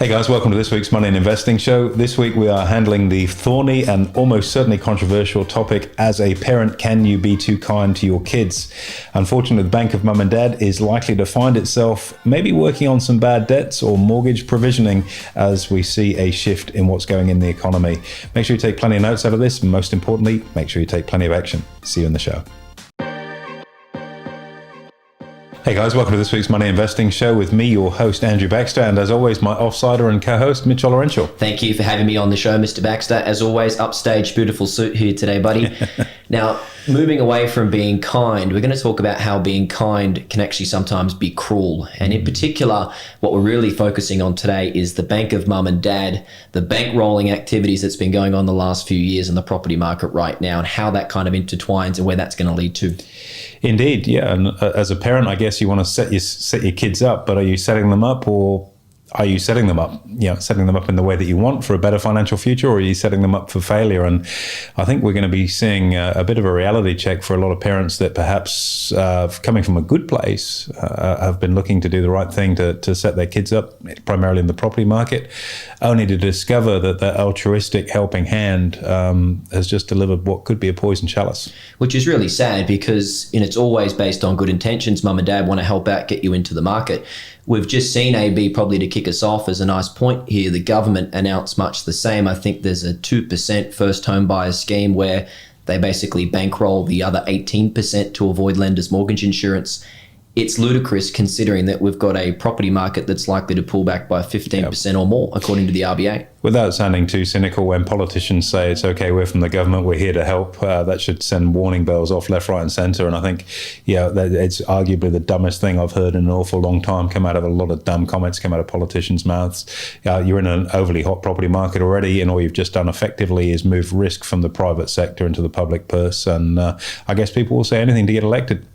Hey guys, welcome to this week's Money and Investing Show. This week we are handling the thorny and almost certainly controversial topic, as a parent, can you be too kind to your kids? Unfortunately, the bank of mum and dad is likely to find itself maybe working on some bad debts or mortgage provisioning as we see a shift in what's going in the economy. Make sure you take plenty of notes out of this, and most importantly, make sure you take plenty of action. See you in the show. Hey guys, welcome to this week's Money Investing Show with me, your host, Andrew Baxter, and as always, my offsider and co-host, Mitch Olorential. Thank you for having me on the show, Mr. Baxter. As always, upstage, beautiful suit here today, buddy. Now, moving away from being kind, we're going to talk about how being kind can actually sometimes be cruel. And in particular, what we're really focusing on today is the bank of mum and dad, the bankrolling activities that's been going on the last few years in the property market right now, and how that kind of intertwines and where that's going to lead to. Indeed, yeah. And as a parent, I guess you want to set your kids up, but are you setting them up, or are you setting them up? Setting them up in the way that you want for a better financial future, or are you setting them up for failure? And I think we're going to be seeing a bit of a reality check for a lot of parents that perhaps coming from a good place have been looking to do the right thing to set their kids up, primarily in the property market, only to discover that the altruistic helping hand has just delivered what could be a poison chalice. Which is really sad, because it's always based on good intentions. Mum and dad want to help out, get you into the market. We've just seen AB, probably to kick us off as a nice point here, the government announced much the same. I think there's a 2% first home buyer scheme where they basically bankroll the other 18% to avoid lenders' mortgage insurance. It's ludicrous considering that we've got a property market that's likely to pull back by 15% or more, according to the RBA. Without sounding too cynical, when politicians say it's okay, we're from the government, we're here to help, that should send warning bells off left, right and centre. And I think, it's arguably the dumbest thing I've heard in an awful long time come out of a lot of dumb comments come out of politicians' mouths. You're in an overly hot property market already, and all you've just done effectively is move risk from the private sector into the public purse. And I guess people will say anything to get elected.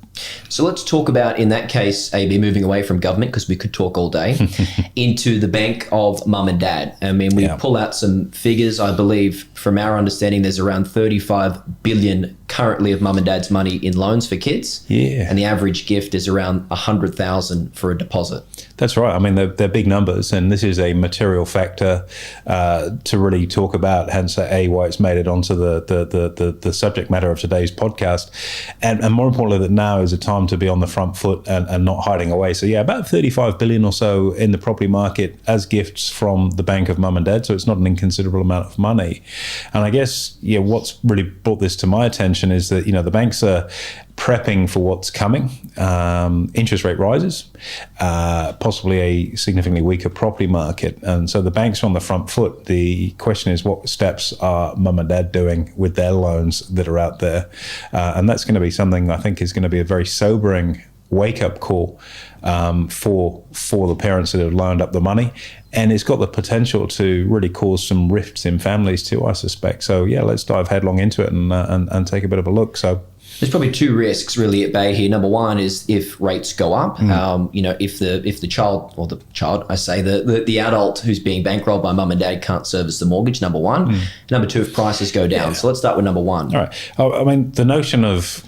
So let's talk about, in that case, AB, moving away from government, because we could talk all day, into the bank of mum and dad. I mean, we pull out some figures. I believe, from our understanding, there's around 35 billion currently of mum and dad's money in loans for kids. Yeah. And the average gift is around 100,000 for a deposit. That's right. I mean, they're big numbers, and this is a material factor to really talk about, hence why it's made it onto the subject matter of today's podcast. And more importantly, that now is a time to be on the front foot and not hiding away. So about 35 billion or so in the property market as gifts from the bank of mum and dad. So it's not an inconsiderable amount of money. And I guess, what's really brought this to my attention is that, the banks are prepping for what's coming. Interest rate rises, possibly a significantly weaker property market. And so the banks are on the front foot. The question is, what steps are mum and dad doing with their loans that are out there? And that's going to be something I think is going to be a very sobering wake-up call for the parents that have loaned up the money. And it's got the potential to really cause some rifts in families too, I suspect. So let's dive headlong into it and take a bit of a look. So there's probably two risks really at bay here. Number one is if rates go up, if the adult who's being bankrolled by mum and dad can't service the mortgage, number one. Number two, if prices go down. So let's start with number one. All right. I mean, the notion of,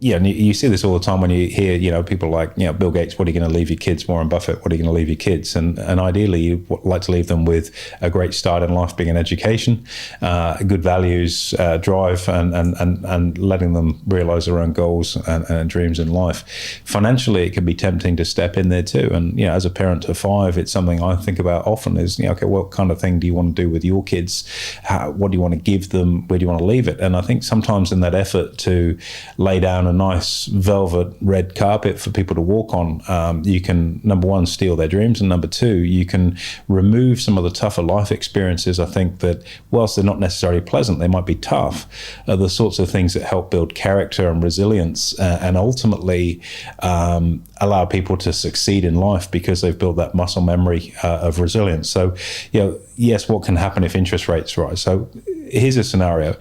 and you see this all the time when you hear, people like, Bill Gates, what are you going to leave your kids? Warren Buffett, what are you going to leave your kids? And ideally, you like to leave them with a great start in life, being an education, good values, drive, and letting them realize their own goals and dreams in life. Financially, it can be tempting to step in there too. And, as a parent of 5, it's something I think about often is, okay, what kind of thing do you want to do with your kids? What do you want to give them? Where do you want to leave it? And I think sometimes in that effort to lay down a nice velvet red carpet for people to walk on, you can, number one, steal their dreams, and number two, you can remove some of the tougher life experiences. I think that whilst they're not necessarily pleasant, they might be tough, are the sorts of things that help build character and resilience and ultimately allow people to succeed in life because they've built that muscle memory of resilience. So, yes, what can happen if interest rates rise? So here's a scenario.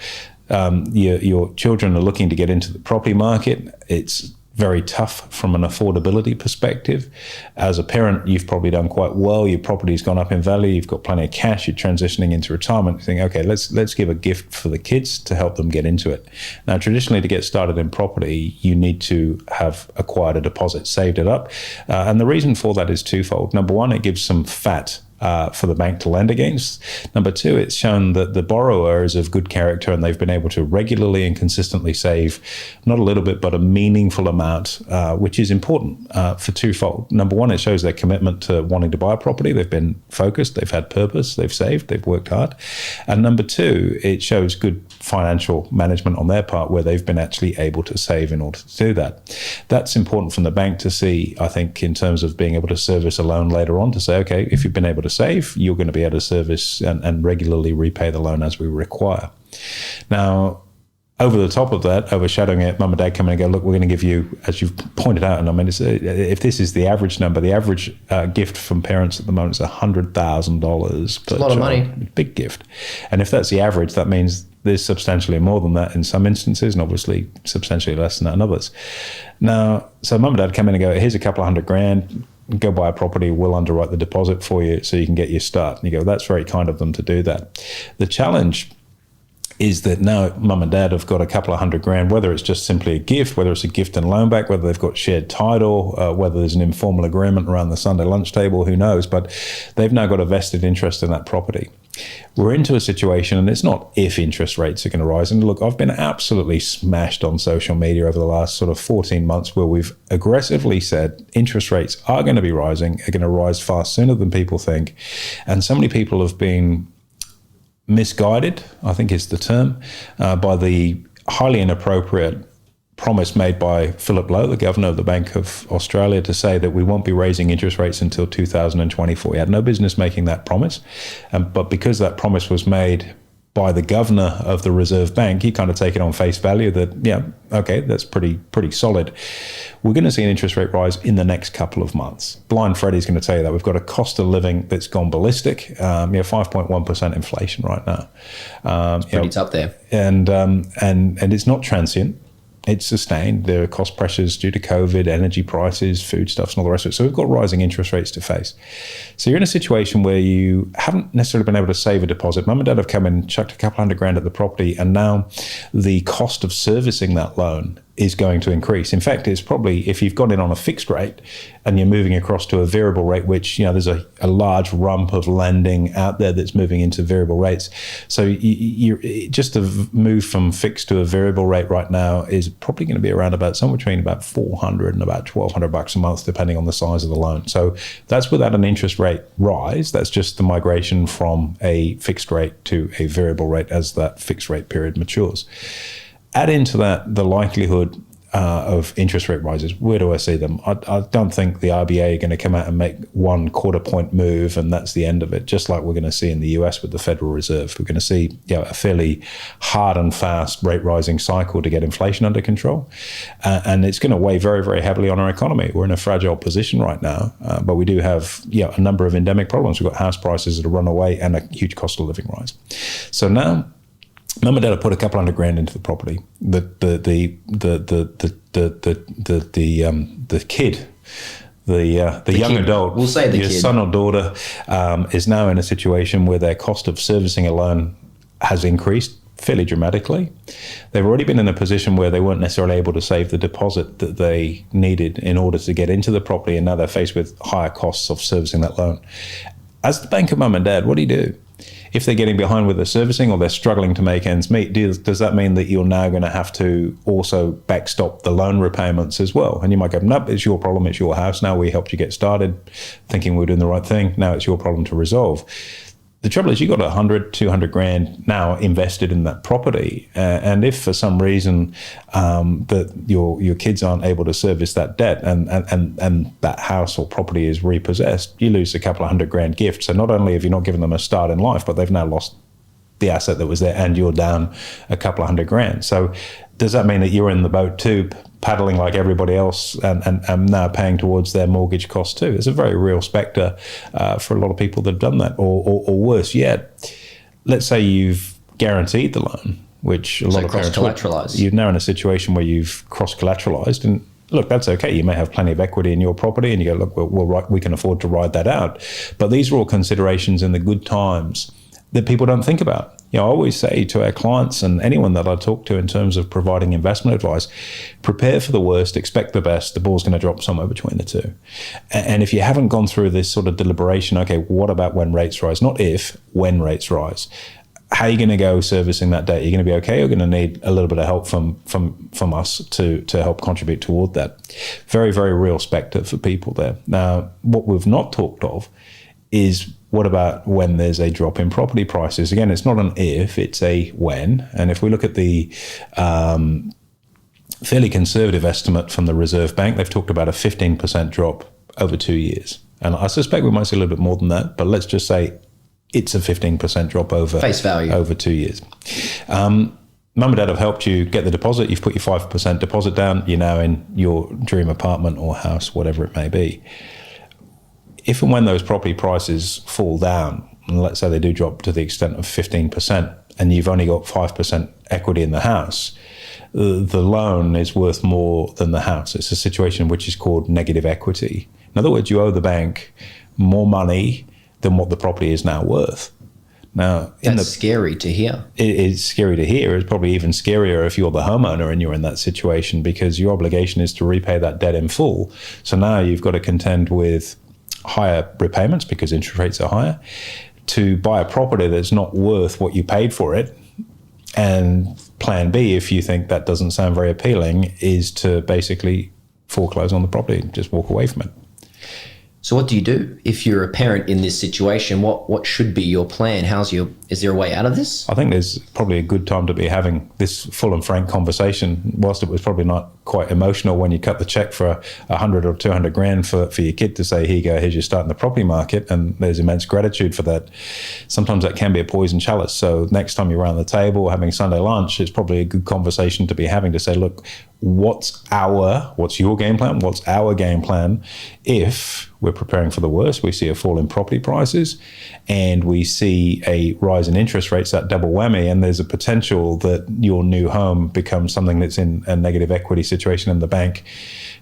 Your children are looking to get into the property market. It's very tough from an affordability perspective. As a parent, you've probably done quite well. Your property's gone up in value. You've got plenty of cash. You're transitioning into retirement. You think, okay, let's give a gift for the kids to help them get into it. Now, traditionally, to get started in property, you need to have acquired a deposit, saved it up. And the reason for that is twofold. Number one, it gives some fat for the bank to lend against. Number two, it's shown that the borrower is of good character and they've been able to regularly and consistently save not a little bit, but a meaningful amount, which is important for twofold. Number one, it shows their commitment to wanting to buy a property. They've been focused, they've had purpose, they've saved, they've worked hard. And number two, it shows good financial management on their part where they've been actually able to save in order to do that. That's important from the bank to see, I think, in terms of being able to service a loan later on, to say, okay, if you've been able to save, you're going to be able to service and regularly repay the loan as we require. Now, over the top of that, overshadowing it, mum and dad come in and go, look, we're going to give you, as you've pointed out, and I mean, if this is the average number, the average gift from parents at the moment is $100,000 per a lot of money. Big gift. And if that's the average, that means there's substantially more than that in some instances, and obviously substantially less than that in others. Now, so mum and dad come in and go, here's a couple of $100,000, go buy a property, we'll underwrite the deposit for you so you can get your start. And you go, that's very kind of them to do that. The challenge is that now mum and dad have got a couple of $100,000, whether it's just simply a gift, whether it's a gift and loan back, whether they've got shared title, whether there's an informal agreement around the Sunday lunch table, who knows, but they've now got a vested interest in that property. We're into a situation, and it's not if interest rates are going to rise. And look, I've been absolutely smashed on social media over the last sort of 14 months where we've aggressively said interest rates are going to be rising, are going to rise far sooner than people think. And so many people have been misguided, I think is the term, by the highly inappropriate promise made by Philip Lowe, the governor of the Bank of Australia, to say that we won't be raising interest rates until 2024. He had no business making that promise. But because that promise was made by the governor of the Reserve Bank, he kind of take it on face value that, yeah, okay, that's pretty solid. We're going to see an interest rate rise in the next couple of months. Blind Freddie's going to tell you that. We've got a cost of living that's gone ballistic. 5.1% inflation right now. It's pretty tough there. And it's not transient. It's sustained. There are cost pressures due to COVID, energy prices, foodstuffs, and all the rest of it. So we've got rising interest rates to face. So you're in a situation where you haven't necessarily been able to save a deposit. Mum and dad have come in, chucked a couple $100,000 at the property, and now the cost of servicing that loan is going to increase. In fact, it's probably, if you've gone in on a fixed rate and you're moving across to a variable rate, which, there's a large rump of lending out there that's moving into variable rates. So you just to move from fixed to a variable rate right now is probably going to be around about somewhere between about $400 and about $1,200 a month, depending on the size of the loan. So that's without an interest rate rise. That's just the migration from a fixed rate to a variable rate as that fixed rate period matures. Add into that the likelihood of interest rate rises. Where do I see them? I don't think the RBA are going to come out and make 1 quarter point move and that's the end of it, just like we're going to see in the US with the Federal Reserve. We're going to see a fairly hard and fast rate rising cycle to get inflation under control. And it's going to weigh very, very heavily on our economy. We're in a fragile position right now, but we do have a number of endemic problems. We've got house prices that have run away and a huge cost of living rise. So now, Mum and dad have put a couple $100,000 into the property. The kid, the young kid. adult, we'll say the your kid. son or daughter, is now in a situation where their cost of servicing a loan has increased fairly dramatically. They've already been in a position where they weren't necessarily able to save the deposit that they needed in order to get into the property, and now they're faced with higher costs of servicing that loan. As the banker, mum and dad, what do you do? If they're getting behind with their servicing or they're struggling to make ends meet, does that mean that you're now going to have to also backstop the loan repayments as well? And you might go, nope, it's your problem, it's your house. Now we helped you get started thinking we're doing the right thing. Now it's your problem to resolve. The trouble is you've got $100,000-200,000 now invested in that property. And if for some reason that your kids aren't able to service that debt and that house or property is repossessed, you lose a couple of $100,000 gift. So not only have you not given them a start in life, but they've now lost the asset that was there and you're down a couple of $100,000. So does that mean that you're in the boat too, paddling like everybody else and now paying towards their mortgage costs too? It's a very real spectre for a lot of people that have done that. Or worse yet, let's say you've guaranteed the loan, which a lot of parents cross-collateralized. You're now in a situation where you've cross-collateralized, and look, that's okay. You may have plenty of equity in your property and you go, look, we can afford to ride that out. But these are all considerations in the good times that people don't think about. I always say to our clients and anyone that I talk to in terms of providing investment advice, prepare for the worst, expect the best. The ball's going to drop somewhere between the two. And if you haven't gone through this sort of deliberation, okay, what about when rates rise? Not if, when rates rise. How are you going to go servicing that debt? Are you going to be okay, or going to need a little bit of help from us to help contribute toward that? Very, very real spectre for people there. Now, what we've not talked of is what about when there's a drop in property prices? Again, it's not an if, it's a when. And if we look at the fairly conservative estimate from the Reserve Bank, they've talked about a 15% drop over 2 years. And I suspect we might see a little bit more than that, but let's just say it's a 15% drop over face value over 2 years. Mum and Dad have helped you get the deposit. You've put your 5% deposit down. You're now in your dream apartment or house, whatever it may be. If and when those property prices fall down, and let's say they do drop to the extent of 15%, and you've only got 5% equity in the house, the loan is worth more than the house. It's a situation which is called negative equity. In other words, you owe the bank more money than what the property is now worth. Now, that's scary to hear. It is scary to hear. It's probably even scarier if you're the homeowner and you're in that situation, because your obligation is to repay that debt in full. So now you've got to contend with higher repayments because interest rates are higher, to buy a property that's not worth what you paid for it. And plan B, if you think that doesn't sound very appealing, is to basically foreclose on the property and just walk away from it. So what do you do if you're a parent in this situation? What should be your plan? Is there a way out of this? I think there's probably a good time to be having this full and frank conversation. Whilst it was probably not quite emotional when you cut the check for 100 or 200 grand for your kid to say, here you go, here's your start in the property market, and there's immense gratitude for that. Sometimes that can be a poison chalice. So next time you're around the table having Sunday lunch, it's probably a good conversation to be having to say, look, what's your game plan? What's our game plan if we're preparing for the worst? We see a fall in property prices and we see a rise in interest rates, that double whammy, and there's a potential that your new home becomes something that's in a negative equity situation, and the bank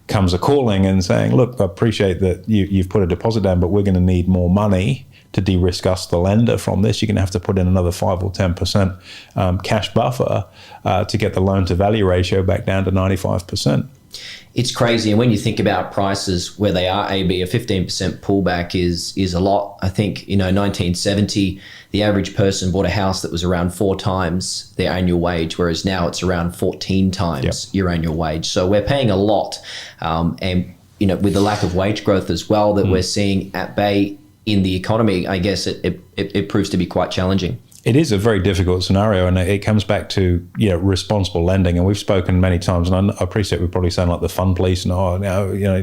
comes a calling and saying, look, I appreciate that you've put a deposit down, but we're going to need more money to de-risk us, the lender, from this. You're going to have to put in another 5 or 10% cash buffer to get the loan to value ratio back down to 95%. It's crazy. And when you think about prices where they are, AB, a 15% pullback is a lot. I think, 1970, the average person bought a house that was around 4 times their annual wage, whereas now it's around 14 times your annual wage. So we're paying a lot. And, with the lack of wage growth as well that we're seeing at bay in the economy, I guess it proves to be quite challenging. It is a very difficult scenario, and it comes back to responsible lending. And we've spoken many times, and I appreciate we probably sound like the fun police. And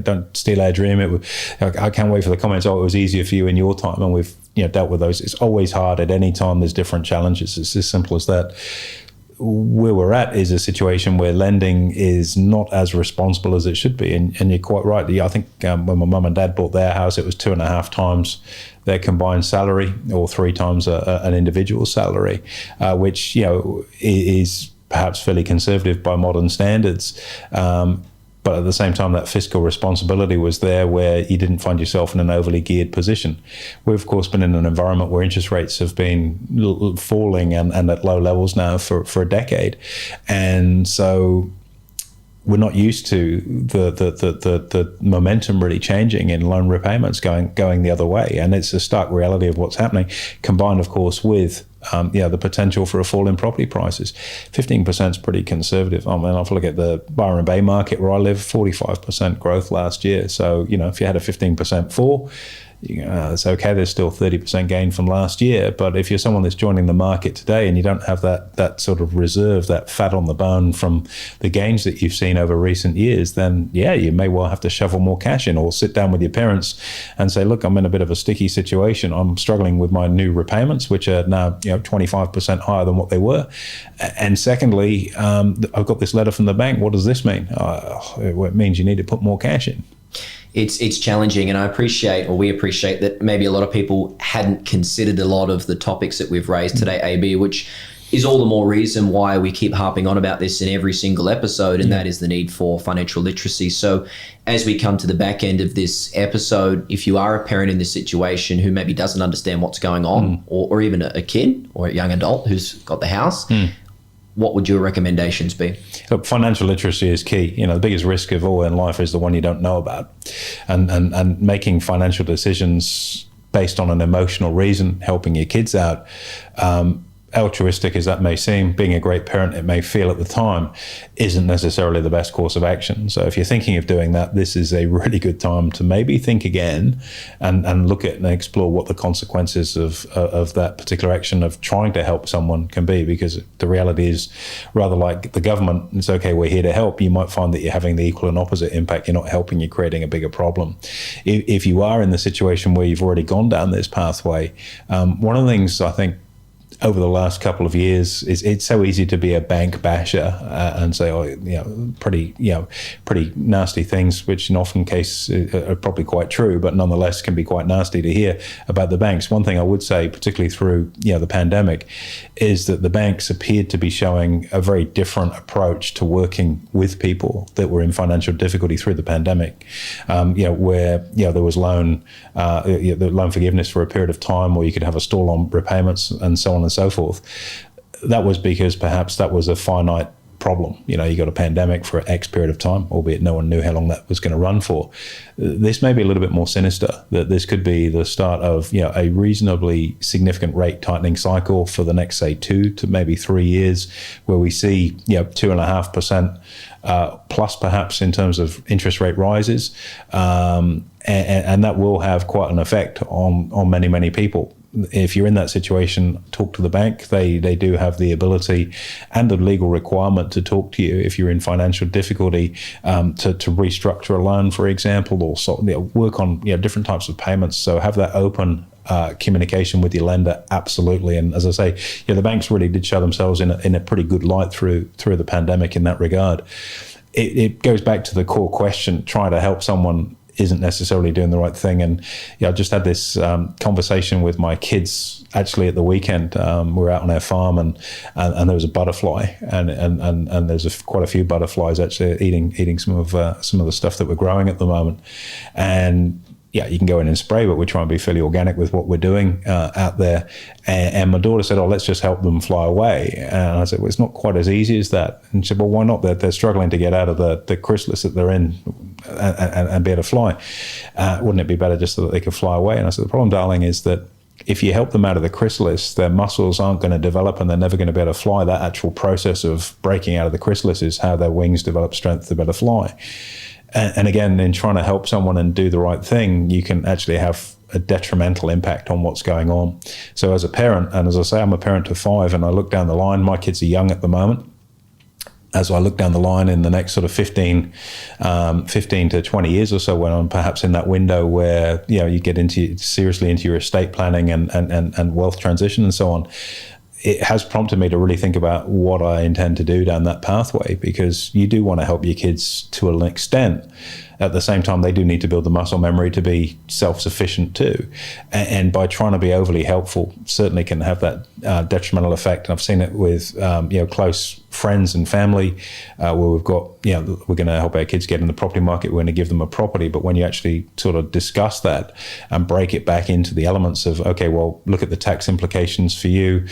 don't steal our dream. I can't wait for the comments. Oh, it was easier for you in your time, and we've dealt with those. It's always hard at any time. There's different challenges. It's as simple as that. Where we're at is a situation where lending is not as responsible as it should be, and you're quite right. I think when my mum and dad bought their house, it was 2.5 times their combined salary, or 3 times an individual salary, which is perhaps fairly conservative by modern standards. But at the same time, that fiscal responsibility was there, where you didn't find yourself in an overly geared position. We've, of course, been in an environment where interest rates have been falling and at low levels now for a decade. And so we're not used to the momentum really changing in loan repayments going the other way. And it's a stark reality of what's happening, combined, of course, with the potential for a fall in property prices. 15% is pretty conservative. I mean, if I look at the Byron Bay market where I live, 45% growth last year. So, if you had a 15% fall, it's okay. There's still 30% gain from last year. But if you're someone that's joining the market today and you don't have that sort of reserve, that fat on the bone from the gains that you've seen over recent years, then you may well have to shovel more cash in, or sit down with your parents and say, look, I'm in a bit of a sticky situation. I'm struggling with my new repayments, which are now 25% higher than what they were. And secondly, I've got this letter from the bank. What does this mean? It means you need to put more cash in. It's challenging, and we appreciate that maybe a lot of people hadn't considered a lot of the topics that we've raised today, AB, which is all the more reason why we keep harping on about this in every single episode, and that is the need for financial literacy. So as we come to the back end of this episode, if you are a parent in this situation who maybe doesn't understand what's going on, or even a kid or a young adult who's got the house, what would your recommendations be? Look, financial literacy is key. The biggest risk of all in life is the one you don't know about. And making financial decisions based on an emotional reason, helping your kids out, altruistic as that may seem, being a great parent it may feel at the time, isn't necessarily the best course of action. So if you're thinking of doing that, this is a really good time to maybe think again and look at and explore what the consequences of that particular action of trying to help someone can be, because the reality is, rather like the government, it's okay, we're here to help, you might find that you're having the equal and opposite impact. You're not helping, you're creating a bigger problem. If you are in the situation where you've already gone down this pathway, one of the things I think over the last couple of years, it's so easy to be a bank basher and say, pretty nasty things, which in often cases are probably quite true, but nonetheless can be quite nasty to hear about the banks. One thing I would say, particularly through the pandemic, is that the banks appeared to be showing a very different approach to working with people that were in financial difficulty through the pandemic. Where there was loan forgiveness for a period of time, or you could have a stall on repayments and so on and so forth. That was because perhaps that was a finite problem. You got a pandemic for X period of time, albeit no one knew how long that was going to run for. This may be a little bit more sinister, that this could be the start of a reasonably significant rate tightening cycle for the next, say, 2 to maybe 3 years, where we see 2.5% plus perhaps in terms of interest rate rises, and that will have quite an effect on many people. If you're in that situation, talk to the bank. They do have the ability and the legal requirement to talk to you if you're in financial difficulty, to restructure a loan, for example, or work on different types of payments. So have that open communication with your lender, absolutely. And as I say, the banks really did show themselves in a pretty good light through the pandemic in that regard. It goes back to the core question: trying to help someone isn't necessarily doing the right thing. And I just had this conversation with my kids actually at the weekend. We're out on our farm and there was a butterfly, and there's quite a few butterflies actually eating some of the stuff that we're growing at the moment. And you can go in and spray, but we're trying to be fairly organic with what we're doing out there. And my daughter said, let's just help them fly away. And I said, well, it's not quite as easy as that. And she said, well, why not? They're struggling to get out of the chrysalis that they're in and be able to fly. Wouldn't it be better just so that they could fly away? And I said, the problem, darling, is that if you help them out of the chrysalis, their muscles aren't going to develop and they're never going to be able to fly. That actual process of breaking out of the chrysalis is how their wings develop strength to be able to fly. And again, in trying to help someone and do the right thing, you can actually have a detrimental impact on what's going on. So as a parent, and as I say, I'm a parent to 5, and I look down the line, my kids are young at the moment. As I look down the line in the next sort of 15 to 20 years or so, when I'm perhaps in that window where you get seriously into your estate planning and wealth transition and so on, it has prompted me to really think about what I intend to do down that pathway, because you do want to help your kids to an extent. At the same time, they do need to build the muscle memory to be self-sufficient too. And by trying to be overly helpful, certainly can have that detrimental effect. And I've seen it with close friends and family, where we've got, we're going to help our kids get in the property market, we're going to give them a property. But when you actually sort of discuss that and break it back into the elements of, okay, well, look at the tax implications for you,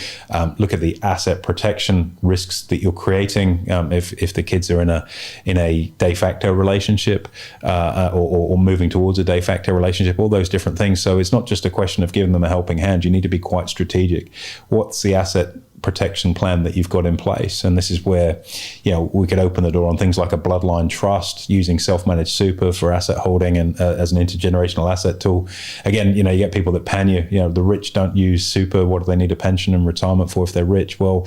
look at the asset protection risks that you're creating if the kids are in a de facto relationship, or moving towards a de facto relationship, all those different things. So it's not just a question of giving them a helping hand. You need to be quite strategic. What's the asset protection plan that you've got in place? And this is where we could open the door on things like a bloodline trust, using self-managed super for asset holding and as an intergenerational asset tool. Again, you get people that pan you. The rich don't use super. What do they need a pension and retirement for if they're rich? Well,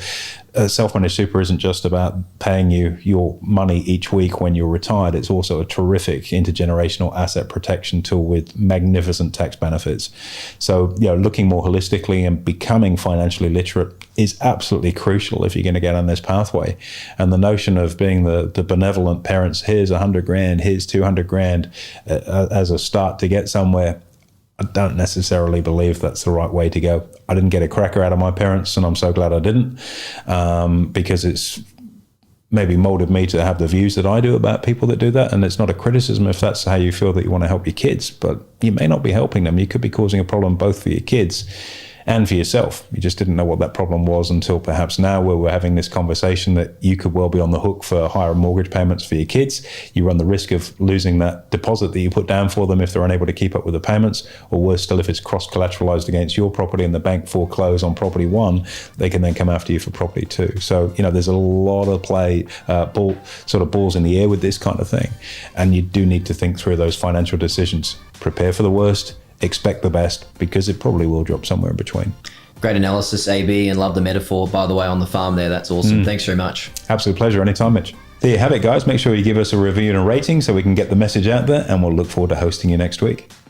self-managed super isn't just about paying you your money each week when you're retired. It's also a terrific intergenerational asset protection tool with magnificent tax benefits. So, looking more holistically and becoming financially literate is absolutely crucial if you're going to get on this pathway. And the notion of being the benevolent parents, here's $100,000, here's $200,000 as a start to get somewhere, I don't necessarily believe that's the right way to go. I didn't get a cracker out of my parents, and I'm so glad I didn't, because it's maybe molded me to have the views that I do about people that do that. And it's not a criticism if that's how you feel that you want to help your kids, but you may not be helping them. You could be causing a problem both for your kids and for yourself. You just didn't know what that problem was until perhaps now, where we're having this conversation that you could well be on the hook for higher mortgage payments for your kids. You run the risk of losing that deposit that you put down for them if they're unable to keep up with the payments, or worse still, if it's cross-collateralized against your property and the bank foreclose on property one, they can then come after you for property two. So, there's a lot of balls in the air with this kind of thing. And you do need to think through those financial decisions. Prepare for the worst, expect the best, because it probably will drop somewhere in between. Great analysis, AB, and love the metaphor, by the way, on the farm there. That's awesome. Thanks very much. Absolute pleasure. Anytime, Mitch. There you have it, guys. Make sure you give us a review and a rating so we can get the message out there, and we'll look forward to hosting you next week.